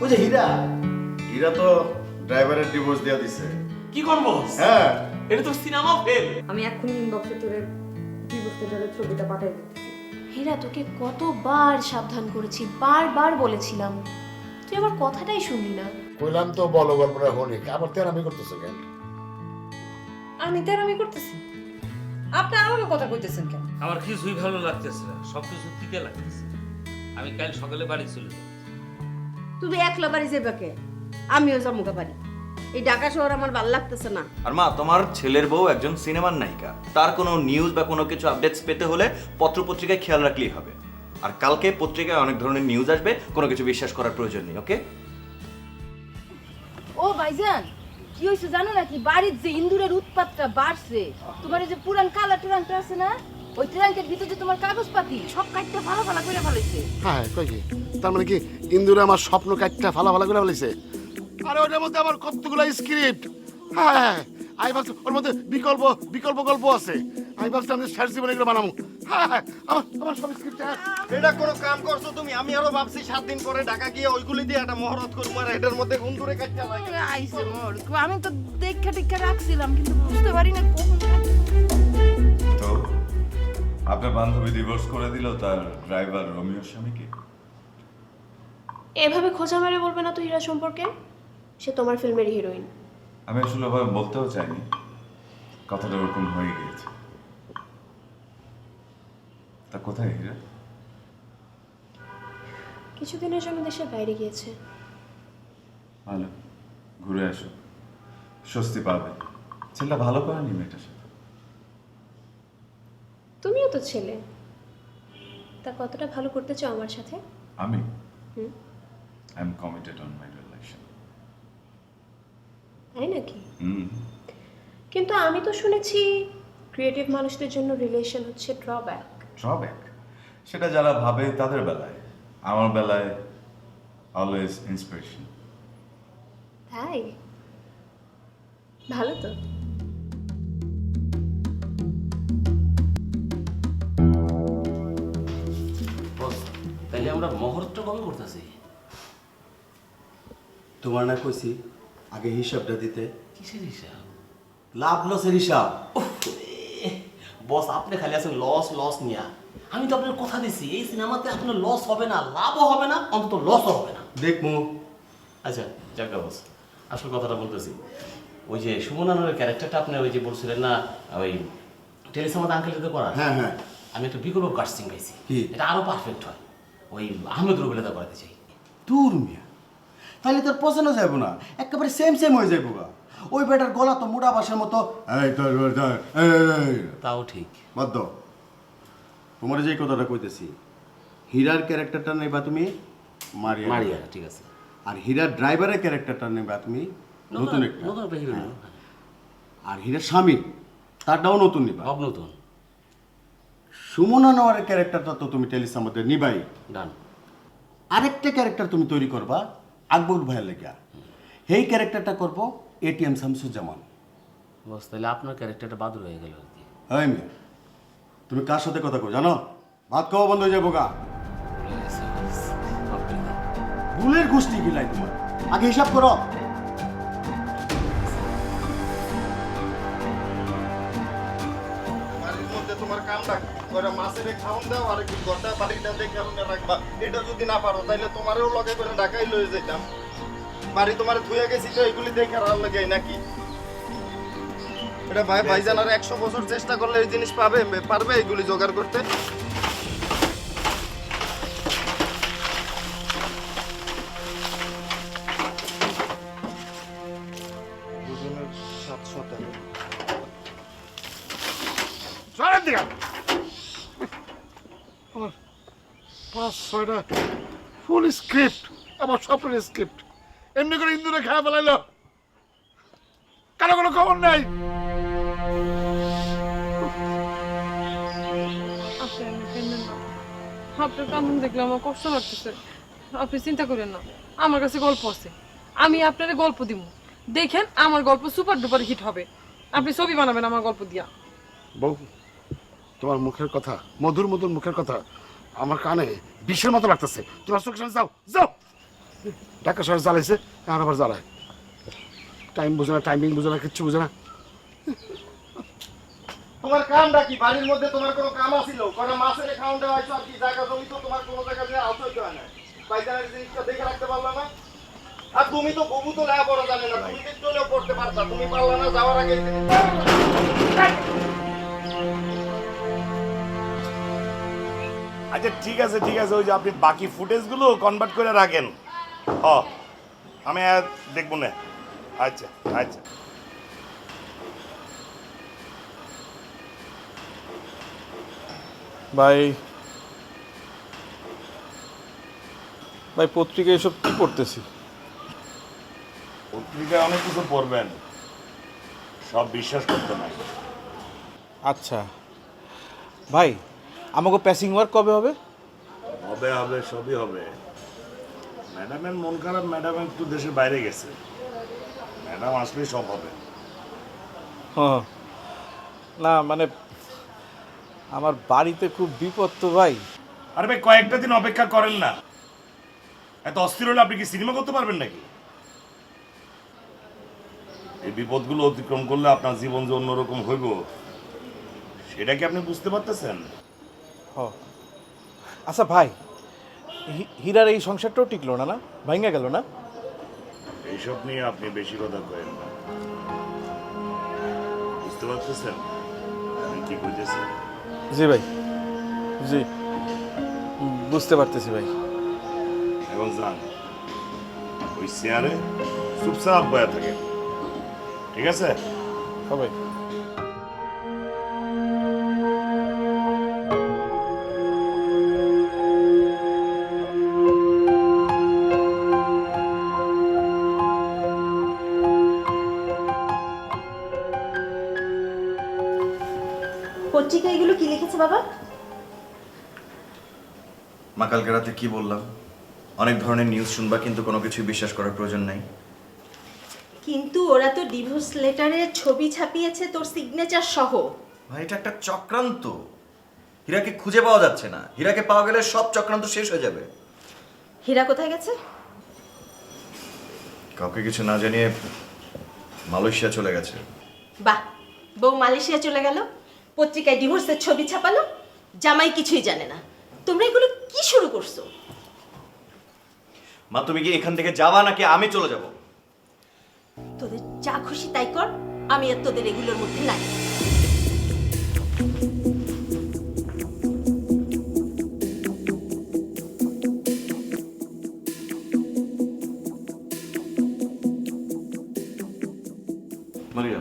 ওই যে হীরা হীরা তো ড্রাইভারের ডিভোর্স দিয়ে দিছে। কি করবো? হ্যাঁ, এটা তো সিনেমা ফেল। আমি এক্ষুনি ইনবক্সে তোর ডিভোর্স লেটারের ছবিটা পাঠিয়ে দিচ্ছি। হীরা, তোকে কতবার সাবধান করেছি, বারবার বলেছিলাম, তুই আমার কথাটাই শুনলি না। কইলাম তো বলো গল্পটা হনিক, আবার তেরামি করতেছে কেন? আমি তেরামি করতেছি? আপনি আমাকে কথা কইতেছেন কেন? আমার কিছুই ভালো লাগতেছে না, সবকিছু তিতে লাগতেছে। আমি কাল সকালে বাড়ি চলে যাব। তুমি একলা বাড়ি যাবে কে? আমিও যাবো বাড়ি। এই ঢাকা শহর আমার ভালো লাগতেছে না। আর মা, তোমার ছেলের বউ একজন সিনেমার নায়িকা, তার কোনো নিউজ বা কোনো কিছু আপডেটস পেতে হলে পত্রপত্রিকায় খেয়াল রাখলেই হবে। আর কালকে পত্রিকায় অনেক ধরনের নিউজ আসবে, কোনো কিছু বিশ্বাস করার প্রয়োজন নেই। ওকে? ও ভাইজান, কি হয়েছে জানো নাকি? বাড়ির যে ইন্দুরের উৎপাতটা বাড়ছে, তোমার এই যে পুরান কালা ট্রাঙ্কটা আছে না, ওই ট্রাঙ্কের ভিতরে যে তোমার কাগজপাতি সব কাটতে ভালো ভালো করে ফেলেছে। হ্যাঁ, কই কি তার মানে কি ইন্দুরে আমার স্বপ্ন কাটটা ফালা ফালা করে ফেলেছে? আরে ওটার মধ্যে আমার কতগুলো স্ক্রিপ্ট। হ্যাঁ, আমি ভাবছি ওর মধ্যে বিকল্প বিকল্প গল্প আছে। আমি ভাবছি আমি শেষ জীবনে এগুলো বানাবো। হ্যাঁ, আমার সব স্ক্রিপ্ট। এটা কোনো কাম করছো তুমি? আমি আরো ভাবছি 7 দিন পরে ঢাকা গিয়ে ওইগুলি দিয়ে একটা মহরত করবো, আর এটার মধ্যে গুন্দুরে কাটতে লাগে। আইসে মোর, আমি তো দেখা টেখা রাখছিলাম, কিন্তু বুঝতে পারি না কখন কাটছে। তো আপনার বান্ধবী ডিভোর্স করে দিল তার ড্রাইভার রোমিওর স্বামীকে? এভাবে খোঁজা মেরে বলবে না তো হীরা সম্পর্কে, সে তোমার ফিল্মের হিরোইন। আমি আসলে ওভাবে বলতেও চাইনি, কথাটা ওরকম হয়ে গিয়েছে। তা কোথায় হীরা? কিছুদিনের জন্য দেশের বাইরে গিয়েছে। ভালো, ঘুরে আসো, স্বস্তি পাবে। ছেলেটা ভালো করেনি মেয়েটার সাথে। তুমিও তো ছেলে, তা কতটা ভালো করতে চাও আমার সাথে? আমি hmm, I am committed on my relation. তাই নাকি? কিন্তু আমি তো শুনেছি ক্রিয়েটিভ মানুষদের জন্য রিলেশন হচ্ছে ড্রব্যাক। ড্রব্যাক সেটা যারা ভাবে তাদের বেলায়, আমার বেলায় অলওয়েজ ইন্সপিরেশন। তাই ভালো তো। বস, তাইলে আমরা মহরতটা কবে করতেছি? তোমার না কইছি আগে হিসাবটা দিতে? কিসের হিসাব? লাভ লসের হিসাব। বস, আপনি খালি আছেন লস লস নিয়া। আমি তো আপনার কথা দিছি, এই সিনেমাতে আপনার লস হবে না, লাভও হবে না, অন্তত লসও হবে না। দেখমু। আচ্ছা যাক বস, আসল কথাটা বলতেছি। ওই যে সুমনানোর ক্যারেক্টারটা আপনি ওই যে বলছিলেন না, ওই টেলিসমাতে আঙ্কেল যদি করা, হ্যাঁ হ্যাঁ, আমি একটা বিকল্প কাস্টিং পাইছি। কি? এটা আরো পারফেক্ট হয়। ওই আহমেদ রুবেলাদা করাতে চাই। দূর মিয়া, তাহলে তোর পছন্দ যাইব না, একেবারে সেম সেম হয়ে যাইব গা। ওই বেটার গলা তো মুড়া বাসের মতো। তাও ঠিক। বাদ দাও, তোমার যে কথাটা কইতেছি, হীরার ক্যারেক্টারটা নেবা তুমি মারিয়া, মারিয়া, ঠিক আছে। আর হীরার ড্রাইভারের ক্যারেক্টারটা নেবা তুমি নতুন একটা। নতুন একটা হিরো। আর হীরার স্বামী তারটাও নতুন নিবা। সব নতুন। সুমনা নেওয়ার ক্যারেক্টারটা তো তুমি টেলিসের মধ্যে নিবাই। ডান। আরেকটা ক্যারেক্টার তুমি তৈরি করবা আকবর ভাইয়ের লেগা। এই ক্যারেক্টারটা করবো এটিএম শামসুজ্জামান। বস, তাহলে আপনার ক্যারেক্টারটা বাদুর হয়ে গেল আর কি। হ্যাঁ মিয়া, তুমি কার সাথে কথা কো জানো? ভাত খাওয়া বন্ধ হয়ে যাবো গা। ভুলের গোষ্ঠী গিলাই তোমার, আগে হিসাব করো। তোমার কামটা করে মাছের খাওন দাও, আর কি গোটা বাড়িটা দেখে রাখবা। এটা যদি না পারো তাহলে তোমারও লগে করে ঢাকাই লয়ে যেতাম। বাড়ি তোমার ধুয়ে গেছি তো এগুলি দেখে আর লাগে নাকি? এটা ভাই ভাইজান আর 100 বছর চেষ্টা করলে এই জিনিস পারবে এগুলি জোগাড় করতে। আমার 5-6টা ফুল স্ক্রিপ্ট, আমার স্বপ্নের স্ক্রিপ্ট এমনি করে ইন্দুরে খাওয়া ফেলাইলো। কারো কোনো খবর নাই। আপনার কামন দেখলে আমার কষ্ট লাগতেছে। আপনি চিন্তা করেন না, আমার কাছে গল্প আছে, আমি আপনার গল্প দিব। দেখেন আমার গল্প সুপার ডুপার হিট হবে। আপনি ছবি বানাবেন আমার গল্প দিয়া। বউ, তোমার মুখের কথা, মধুর মধুর মুখের কথা আমার কানে বিষের মতো লাগতেছে। তোমার চোখের সামনে যাও যাও। ঢাকা শহরে জ্বালাইছে, আর আবার জ্বালায়। টাইম বুঝে না, টাইমিং বুঝে না, কিচ্ছু বুঝে না। তোমার কামটা কি? বাড়ির মধ্যে তোমার কোনো কাম আছিল? কটা মাছের খাওয়ান দেওয়া হয়েছে আর কি? জায়গা জমি তো তোমার কোনো জায়গা দিয়ে আউটসাইড হয় না। পাইকারের জিনিসটা দেখে রাখতে পারলা না? আর তুমি তো বুবু তো লেয়া বড় জানে না, তুমি তো চলেও পড়তে পারতা, তুমি পারলা না যাওয়ার আগে এই জিনিসটা। আচ্ছা ঠিক আছে ঠিক আছে, ওই যে আপনি বাকি ফুটেজগুলো কনভার্ট করে রাখেন। আমি আর দেখবো না। আচ্ছা আচ্ছা। ভাই ভাই পত্রিকা এসব কি পড়তেছি? পত্রিকায় অনেক কিছু পড়বেন, সব বিশ্বাস করতে নাই। আচ্ছা ভাই, আমাকে প্যাসিং ওয়ার্ক কবে হবে? হবে হবে, সবই হবে। ম্যাডামের মন খারাপ, ম্যাডাম একটু দেশের বাইরে গেছে, ম্যাডাম আসলেই সব হবে। হ্যাঁ, না মানে আমার বাড়িতে খুব বিপদ তো ভাই। আরে ভাই কয়েকটা দিন অপেক্ষা করেন না। এত অস্থির হলে আপনি কি সিনেমা করতে পারবেন নাকি? এই বিপদগুলো অতিক্রম করলে আপনার জীবন যে অন্যরকম হইব, সেটা কি আপনি বুঝতে পারতেছেন? আচ্ছা ভাই, হীরার এই সংসারটাও টিকলো না, না ভাঙা গেল না? এইসব নিয়ে আপনি বেশি কথা করেন না। বুঝতে পারতেছেন আমি কি কইতেছি? জি ভাই, জি বুঝতে পারতেছি ভাই। এখন যান, ওই চেয়ারে চুপচাপ বয়া থাকে, ঠিক আছে? হবে। পত্রিকা এগুলো কি লিখেছে বাবা? মা কালকে রাতে কি বললাম? অনেক ধরনের নিউজ শুনবা, কিন্তু কোনো কিছুই বিশ্বাস করার প্রয়োজন নাই। কিন্তু ওরা তো ডিভোর্স লেটারে ছবি ছাপিয়েছে তোর সিগনেচার সহ। ভাই এটা একটা চক্রান্ত। হীরাকে খুঁজে পাওয়া যাচ্ছে না, হীরাকে পাওয়া গেলে সব চক্রান্ত শেষ হয়ে যাবে। হীরা কোথায় গেছে? কাউকে কিছু না জানিয়ে মালয়েশিয়া চলে গেছে। বাহ, বউ মালয়েশিয়া চলে গেল, পত্রিকায় ডিভোর্সের ছবি ছাপালো, জামাই কিছুই জানে না। তোমরা এগুলো কি শুরু করছো? মা তুমি কি এখান থেকে যাবা নাকি আমি চলে যাব? তোদের যা খুশি তাই কর, আমি আর তোদের এগুলোর মধ্যে নাই। মারিয়া,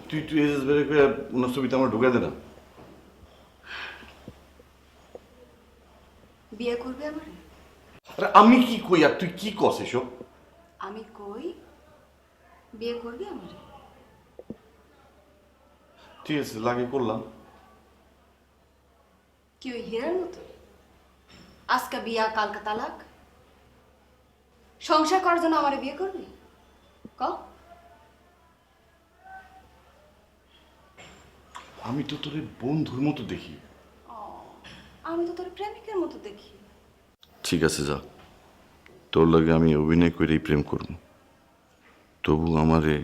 তুই এসএস বের করে ওনার ছবিটা আমার ঢুকাই দে না। বিয়ে করবে আমার? আরে আমি কি কই আর তুই কি কস এসব? আমি কই বিয়ে করবে আমার? ঠিক আছে, লাগে করলাম। কি ওই হীরার মতো আজকে বিয়া কালকে তালাক? সংসার করার জন্য আমার বিয়ে করবি? ক আমি তো তোরে বন্ধুর মতো দেখি। আমি তো তোর প্রেমিকের মতো দেখি। ঠিক আছে যা, তোর লাগে আমি অভিনয় করেই প্রেম করব, তবু আমারে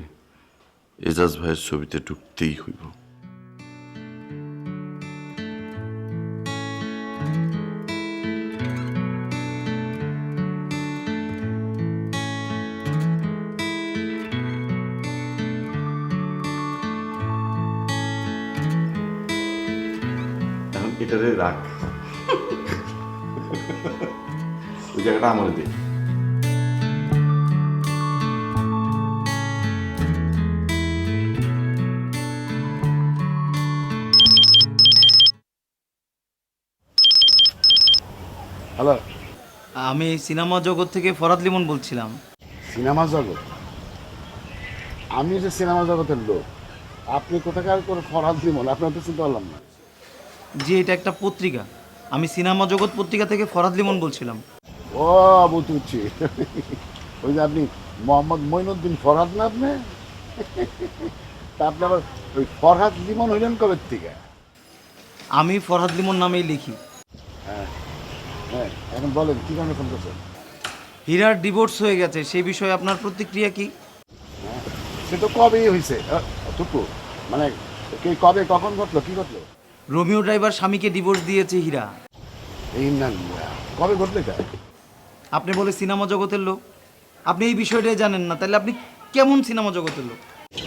এজাজ ভাইয়ের ছবিতে ঢুকতেই হইব। এখন এটারে রাখ, ওই জায়গাটা আমার দে। হ্যালো, আমি সিনেমা জগৎ থেকে ফরাদ লিমন বলছিলাম। সিনেমা জগৎ? আমি যে সিনেমা জগতের লোক, আপনি কোথাকার করে ফরহাদ লিমন? আপনার তো চিনতে পারলাম না। জি, এটা একটা পত্রিকা। আমি সিনেমা জগৎ পত্রিকা থেকে ফরাদ লিমন বলছিলাম। ও বুঝছি, ওই যে আপনি মোহাম্মদ মঈনুদ্দিন ফরহাদ না আপনি? তা আপনি আবার ওই ফরহাদ লিমন হইলেন কবে থেকে? আমি ফরহাদ লিমন নামেই লিখি। হ্যাঁ হ্যাঁ, এখন বলেন কী কারণে ফোন করছেন? হীরার ডিভোর্স হয়ে গেছে সেই বিষয়ে আপনার প্রতিক্রিয়া কি? সে তো কবেই হয়েছে টুকু, মানে কবে কখন ঘটলো, কি ঘটলো? রোমিও ড্রাইভার স্বামীকে ডিভোর্স দিয়েছে হীরা। এই না, কবে ঘটলো এটা? আপনি বলে সিনেমা জগতের লোক, আপনি এই বিষয়টাই জানেন না, তাহলে আপনি কেমন সিনেমা জগতের লোক?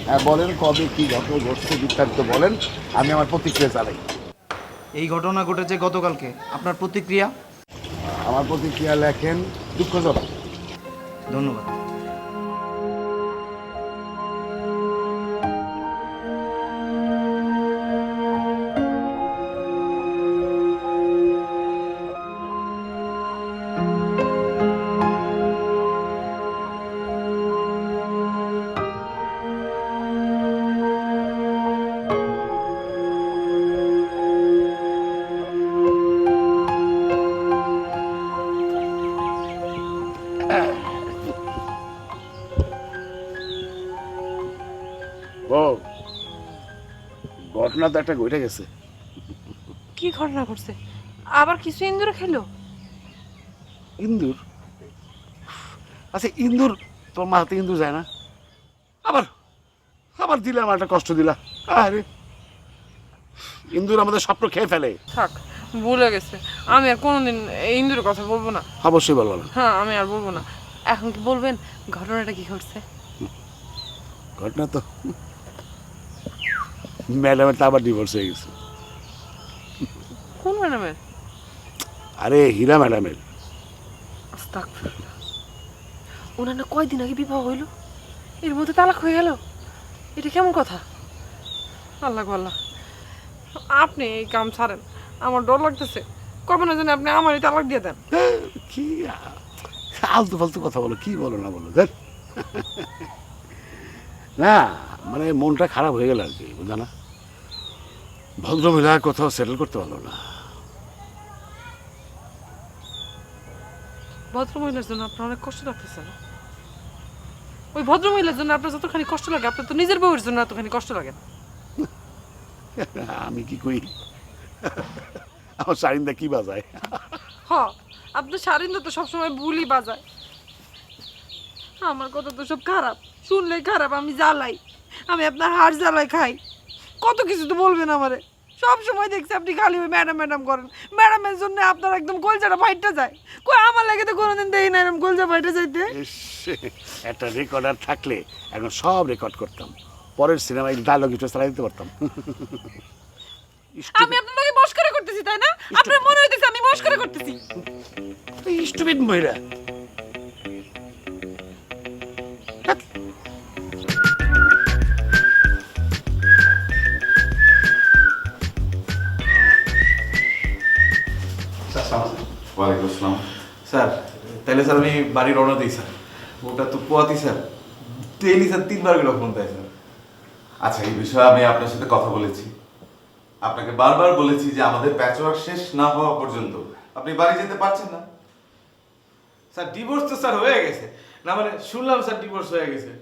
হ্যাঁ বলেন, কবে কি ঘটনা ঘটছে বিস্তারিত বলেন, আমি আমার প্রতিক্রিয়া চালাই। এই ঘটনা ঘটেছে গতকালকে, আপনার প্রতিক্রিয়া? আমার প্রতিক্রিয়া লেখেন দুঃখজনক। ধন্যবাদ। ও ঘটনা তো একটা ঘটে গেছে। কি ঘটনা ঘটছে? আবার কিছু ইন্দুরে খেলো? ইন্দুর? আচ্ছা ইন্দুর, তোর মা হাতে ইন্দুর যায় না? আবার আবার দিলে আমার একটা কষ্ট দিলা। আরে ইন্দুর আমাদের স্বপ্ন খেয়ে ফেলে। থাক, ভুলে গেছে। আমি আর কোনোদিন এই ইন্দুরের কথা বলবো না। অবশ্যই বলবো না। হ্যাঁ, আমি আর বলবো না। এখন কি বলবেন ঘটনাটা কি ঘটছে? ঘটনা তো ম্যাডামের তো আবার ডিভোর্স হয়ে গেছে। কোন ম্যাডামের? আরে হীরা ম্যাডামের। আস্তাগফিরুল্লাহ। ওনার না কয়দিন আগে বিবাহ হইল, এর মধ্যে তালাক হয়ে গেল? এটা কেমন কথা? আল্লাহ গো আল্লাহ, আপনি এই কাম ছাড়েন, আমার ডর লাগতেছে। কবে না জানি আপনি আমারই তালাক দিয়ে দেন। কি আলতু ফালতু কথা বলো, কি বলো না বলো দেখ। না মানে মনটা খারাপ হয়ে গেল আর কি, বুঝা না? ভদ্রমহিলা কোথাও সেটেল করতে পারলো না। ভদ্রমহিলার জন্য আপনার অনেক কষ্ট লাগতেছে না? ওই ভদ্রমহিলার জন্য আপনার যতখানি কষ্ট লাগে, আপনার তো নিজের বউয়ের জন্য এতখানি কষ্ট লাগে না। আমি কি কই, আমার সারিন্দা কি বাজায়? হ, আপনার সারিন্দা তো সবসময় ভুলই বাজায়। আমার কথা তো সব খারাপ, শুনলে খারাপ, আমি জ্বালাই, আমি আপনার হাড় জ্বালাই খাই। কত কিছু তো বলবেন আমারে। সব সময় দেখছি আপনি খালি ওই ম্যাডাম ম্যাডাম করেন। ম্যাডামের জন্য আপনার একদম গোলজাটা ফাইটটা যায়। কই আমার লাগে তো কোনোদিন দেখি না এরকম গোলজা ফাইটে যাইতে। একটা রেকর্ডার থাকলে এখন সব রেকর্ড করতাম, পরের সিনেমায় ডায়লগ একটু চালাই দিতে পারতাম। আমি আপনার লগে মস্করা করতেছি, তাই না? আপনার মনে হইতেছে আমি মস্করা করতেছি? স্টুপিড মহিলা। ওয়ালাইকুম আসসালাম। স্যার তাহলে স্যার আমি বাড়ি রওনা দিই স্যার। ওটা তো পোয়াতি স্যার, ডেইলি স্যার 3 বার করে ফোন দেয় স্যার। আচ্ছা, এই বিষয়ে আমি আপনার সাথে কথা বলেছি, আপনাকে বারবার বলেছি যে আমাদের প্যাচওয়ার্ক শেষ না হওয়া পর্যন্ত আপনি বাড়ি যেতে পারছেন না। স্যার ডিভোর্স তো স্যার হয়ে গেছে না, মানে শুনলাম স্যার ডিভোর্স হয়ে গেছে।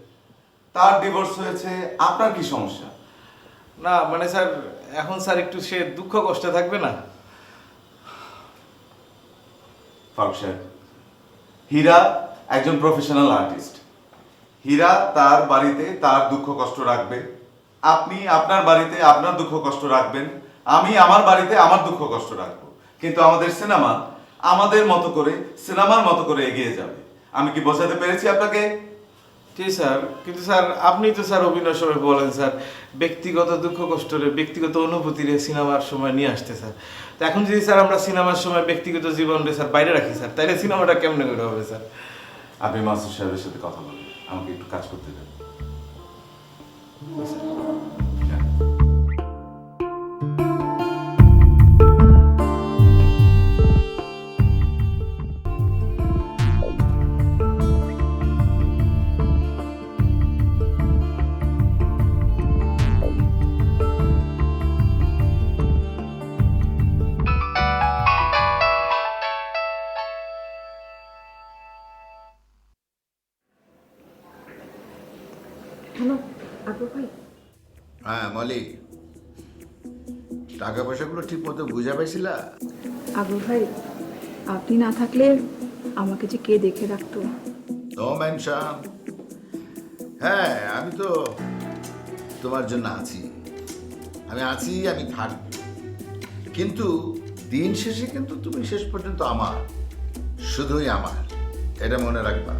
তার ডিভোর্স হয়েছে, আপনার কি সমস্যা? না মানে স্যার এখন স্যার একটু সে দুঃখ কষ্টে থাকবে না। ফারুক সাহেব, হীরা একজন প্রফেশনাল আর্টিস্ট। হীরা তার বাড়িতে তার দুঃখ কষ্ট রাখবে, আপনি আপনার বাড়িতে আপনার দুঃখ কষ্ট রাখবেন, আমি আমার বাড়িতে আমার দুঃখ কষ্ট রাখবো। কিন্তু আমাদের সিনেমা আমাদের মতো করে, সিনেমার মতো করে এগিয়ে যাবে। আমি কি বোঝাতে পেরেছি আপনাকে? জি স্যার, কিন্তু স্যার আপনি তো স্যার অভিনয় সময় বলেন স্যার ব্যক্তিগত দুঃখ কষ্টরে, ব্যক্তিগত অনুভূতিরে সিনেমার সময় নিয়ে আসতে স্যার। তো এখন যদি স্যার আমরা সিনেমার সময় ব্যক্তিগত জীবনরে স্যার বাইরে রাখি স্যার, তাহলে সিনেমাটা কেমনে করে হবে স্যার? আপনি মাসুদ সাহেবের সাথে কথা বলেন, আমাকে একটু কাজ করতে দেন। হ্যাঁ মলিক, টাকা পয়সাগুলো ঠিক মতো বুঝা পাইছিলা? আবু ভাই, আপনি না থাকলে আমাকে যে কে দেখে রাখতো। No mention. হ্যাঁ, আমি তো তোমার জন্য আছি, আমি থাকবো, কিন্তু দিন শেষে কিন্তু তুমি শেষ পর্যন্ত আমার, শুধুই আমার, এটা মনে রাখবা।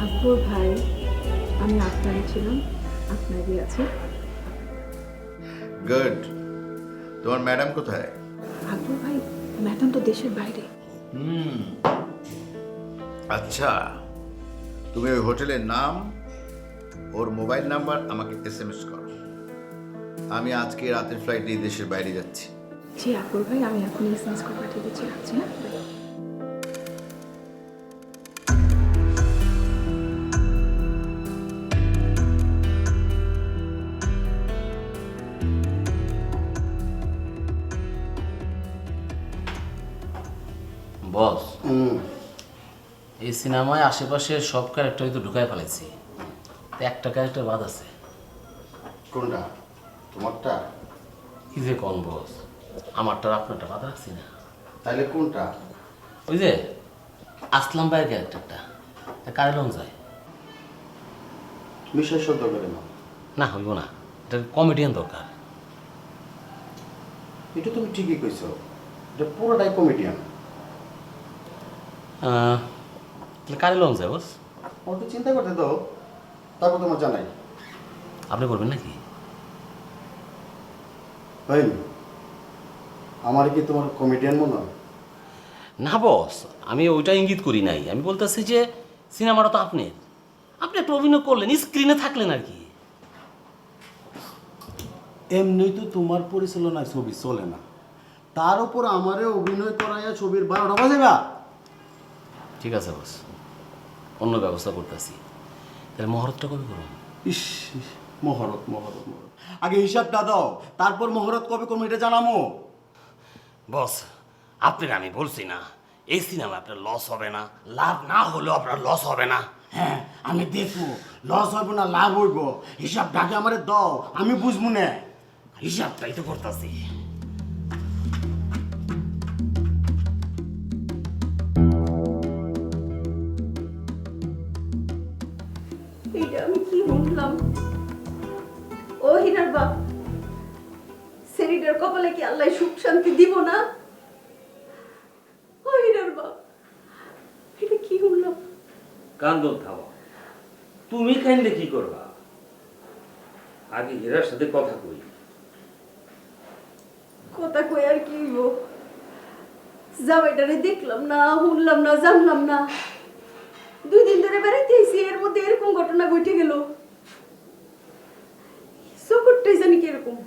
আকবর ভাই, আমি আপনারই ছিলাম, আপনারই আছি। গুড। তোমার ম্যাডাম কোথায়? আকবর ভাই, ম্যাডাম তো দেশের বাইরে। আচ্ছা, তুমি ওই হোটেলের নাম, ওর মোবাইল নাম্বার আমাকে SMS করো। আমি আজকে রাতের ফ্লাইটে দেশের বাইরে যাচ্ছি। জি আকবর ভাই, আমি এখন SMS করে পাঠিয়ে দিচ্ছি, রাখছি না। বস, এই সিনেমায় আশেপাশের সব ক্যারেক্টারই তো ঢুকায় ফেলেছি, তো একটা ক্যারেক্টার বাদ আছে। কোনটা? তোমারটা? কি যে কোন বস, আমারটা আপনারটা বাদ রাখছি না। তাহলে কোনটা? ওই যে আসলাম ভাইয়ের ক্যারেক্টারটা, কারে লং যায়। বিষয় সদ্য করে নাও। না হইব না, এটা কমেডিয়ান দরকার। এটা তুমি ঠিকই কইছো, এটা পুরোটাই কমেডিয়ান। কারে লং যায় বস? ওটা চিন্তা করতে দাও, তারপর তোমার জানাই। আপনি বলবেন নাকি? ভাই, আমার কি তোমার কমেডিয়ান মনে হয়? না বস, আমি ওইটা ইঙ্গিত করি নাই। আমি বলতেছি যে সিনেমাটা তো আপনি একটা অভিনয় করলেন, স্ক্রিনে থাকলেন আর কি। এমনি তো তোমার পরিচালনায় ছবি চলে না, তার উপর আমারে অভিনয় করাইয়া ছবির 12টা বাজে না। ঠিক আছে বস, অন্য ব্যবস্থা করতেছি। তাহলে মহরতটা কবে করুন? ইস, মহরত মহরত মহরত, আগে হিসাবটা দাও, তারপর মহরত কবে করবো এটা জানামো। বস, আপনার আমি বলছি না এই সিনেমা আপনার লস হবে না, লাভ না হলেও আপনার লস হবে না। হ্যাঁ, আমি দেখবো লস হইব না লাভ হইব, হিসাবটাকে আমারে দাও, আমি বুঝবো না। হিসাবটাই তো করতেছি। এটা আমি কি বললাম? ও হিরার বাপ, সেরিটার কপালে কি আল্লাহ সুখ শান্তি দিব না? ও হিরার বাপ, এটা কি বললাম? কান্দন থামো, তুমি কাইন্দে কি করবা? আগে হীরার সাথে কথা কই। কথা কই আর কি হইব? জামাইটারে দেখলাম না, শুনলাম না, জানলাম না। 2 দিন ধরে বেড়াইতে এসি, এর মধ্যে এরকম ঘটনা ঘটে গেল। চকুরটাই জানি কিরকম।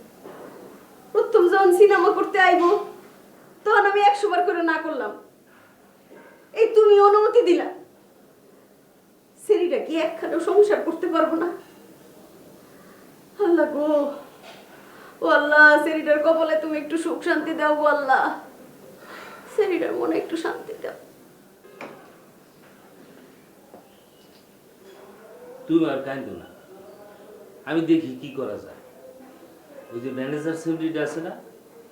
প্রথম যখন সিনেমা করতে আইব, তখন আমি 100 বার করে না করলাম, এই তুমি অনুমতি দিলা। সেরিটা কি একখানেও সংসার করতে পারবো না? আল্লাহ গো, ও আল্লাহ, সেরিটার কপালে তুমি একটু সুখ শান্তি দাও গো আল্লাহ, সেরিটার মনে একটু শান্তি দাও। তুমি আর কান্দো না, আমি দেখি কি করা যায়। ওই যে ম্যানেজার সেলিব্রিটি আছে না,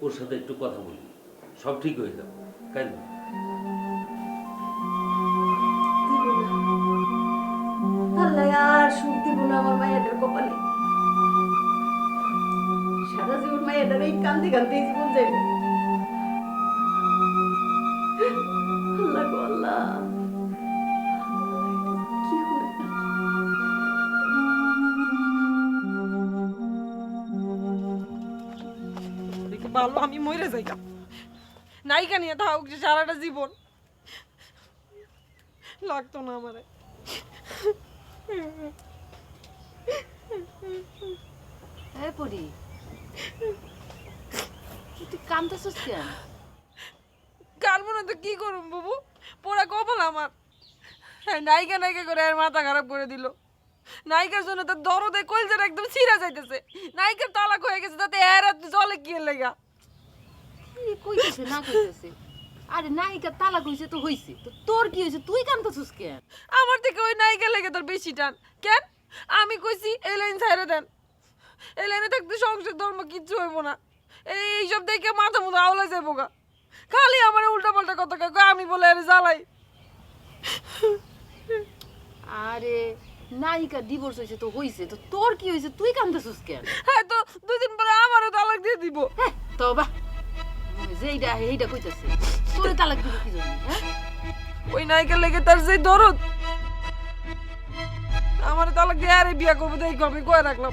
ওর সাথে একটু কথা বলি, সব ঠিক হয়ে যাবে। কান্দো না। আল্লাহ আর সুখ দিব না আমার মায়ের কপালে। সারা জীবন মায়ের এই কান্দে কান্দে জীবন যাইব। আল্লাহ গো আল্লাহ, কি হবে? ভালো আমি মরে যাই, নায়িকা নিয়ে থাকুক যে সারাটা জীবন, লাগতো না আমারে। এ পরি, তুই কান্দতেছিস কেন? কারবো না তো কি করুম বাবু, পোড়া কপাল আমার। হ্যাঁ, নায়িকা নায়িকা করে আর মাথা খারাপ করে দিল। নায়িকার জন্য তার দরদে কলজার একদম ছিঁড়া যাইতেছে। নায়িকার তালাক হয়ে গেছে, তাতে এর জলে কি লেগা? কইতেছে না কইতেছে, আরে নায়িকার তালাক হইছে তো হইছে, তো তোর কি হইছে? তুই কান্দতেছিস কেন? আমার থেকে ওই নায়িকা লেগে তোর বেশি টান কেন? আমি কইছি এই লাইন ছাইড়ে দেন, এই লাইনে থাকতে সংসার ধর্ম কিচ্ছু হইব না। এইসব দেখে মাথা মতো আওলা যাবো গা। খালি আমার উল্টা পাল্টা কথা কয়, আমি বলে আরে জ্বালাই। আরে নায়িকা ডিভোর্স হয়েছে তো হইছে, তো তোর কি হয়েছে তুই কান্দাছিস কেন? হ্যাঁ তো 2 দিন পরে আমারও তালাক দিয়ে দিব। হ্যাঁ তো বা যেইটা এইটা কইতাছে তোরে তালাক দিব কি জন্য? হ্যাঁ ওই নায়িকার লেগে তার যে দরদ, আমার তালাক দিয়ে আরে বিয়া করবো, দেখো আমি কয়ে রাখলাম।